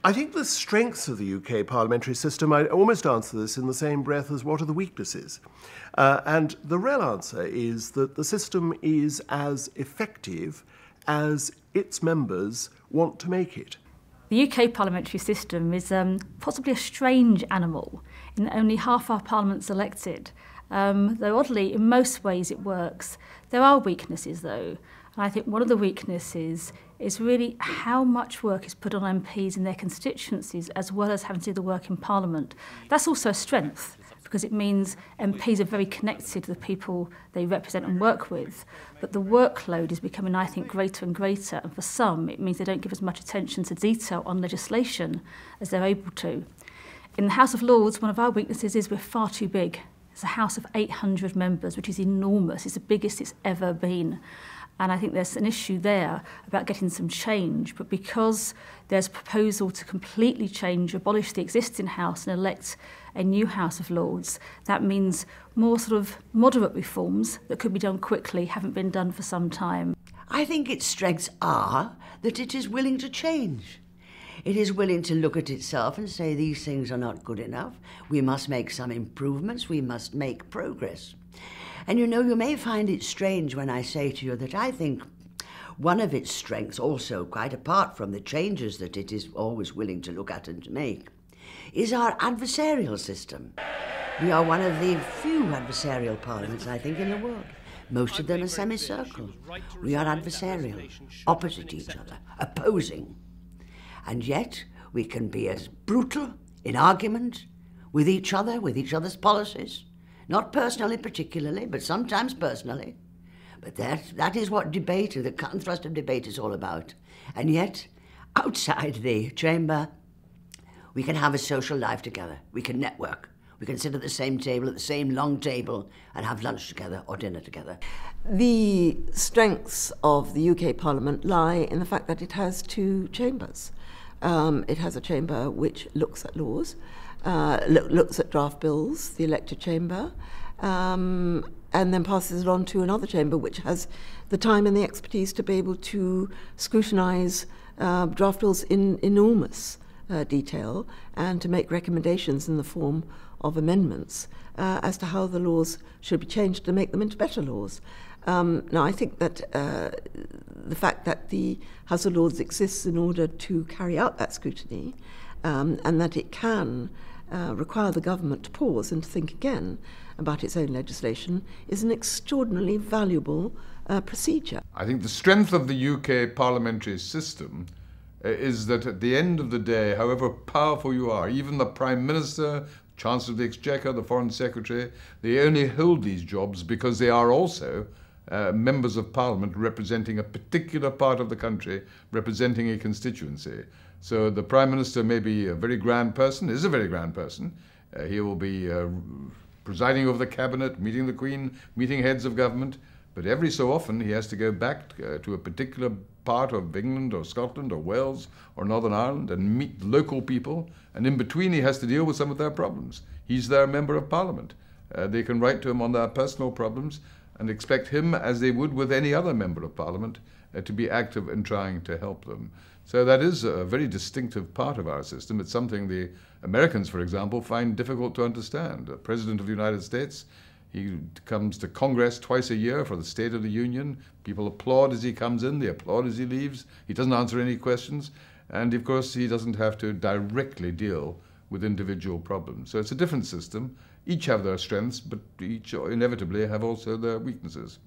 I think the strengths of the UK parliamentary system, I almost answer this in the same breath as what are the weaknesses. And the real answer is that the system is as effective as its members want to make it. The UK parliamentary system is possibly a strange animal in that only half our parliament's elected. Though oddly, in most ways it works. There are weaknesses though. And I think one of the weaknesses is really how much work is put on MPs in their constituencies as well as having to do the work in Parliament. That's also a strength because it means MPs are very connected to the people they represent and work with. But the workload is becoming, I think, greater and greater. And for some, it means they don't give as much attention to detail on legislation as they're able to. In the House of Lords, one of our weaknesses is we're far too big. It's a House of 800 members, which is enormous. It's the biggest it's ever been. And I think there's an issue there about getting some change. But because there's a proposal to completely change, abolish the existing House and elect a new House of Lords, that means more sort of moderate reforms that could be done quickly haven't been done for some time. I think its strengths are that it is willing to change. It is willing to look at itself and say these things are not good enough. We must make some improvements. We must make progress. And you know, you may find it strange when I say to you that I think one of its strengths also, quite apart from the changes that it is always willing to look at and to make, is our adversarial system. We are one of the few adversarial parliaments, I think, in the world. Most of them are semicircle. We are adversarial, opposite each other, opposing. And yet we can be as brutal in argument with each other, with each other's policies. Not personally particularly, but sometimes personally. But that is what debate, the cut and thrust of debate is all about. And yet, outside the chamber, we can have a social life together. We can network. We can sit at the same table, at the same long table, and have lunch together or dinner together. The strengths of the UK Parliament lie in the fact that it has two chambers. It has a chamber which looks at laws, looks at draft bills, the elected chamber, and then passes it on to another chamber which has the time and the expertise to be able to scrutinise draft bills in enormous detail and to make recommendations in the form of amendments as to how the laws should be changed to make them into better laws. Now, I think that the fact that the House of Lords exists in order to carry out that scrutiny and that it can require the government to pause and to think again about its own legislation is an extraordinarily valuable procedure. I think the strength of the UK parliamentary system is that at the end of the day, however powerful you are, even the Prime Minister, Chancellor of the Exchequer, the Foreign Secretary, they only hold these jobs because they are also members of Parliament representing a particular part of the country, representing a constituency. So the Prime Minister may be a very grand person, is a very grand person. He will be presiding over the Cabinet, meeting the Queen, meeting heads of government, but every so often he has to go back to a particular part of England or Scotland or Wales or Northern Ireland and meet local people, and in between he has to deal with some of their problems. He's their Member of Parliament. They can write to him on their personal problems and expect him, as they would with any other Member of Parliament, to be active in trying to help them. So that is a very distinctive part of our system. It's something the Americans, for example, find difficult to understand. The President of the United States, he comes to Congress twice a year for the State of the Union. People applaud as he comes in, they applaud as he leaves. He doesn't answer any questions. And of course, he doesn't have to directly deal with individual problems. So it's a different system. Each have their strengths, but each inevitably have also their weaknesses.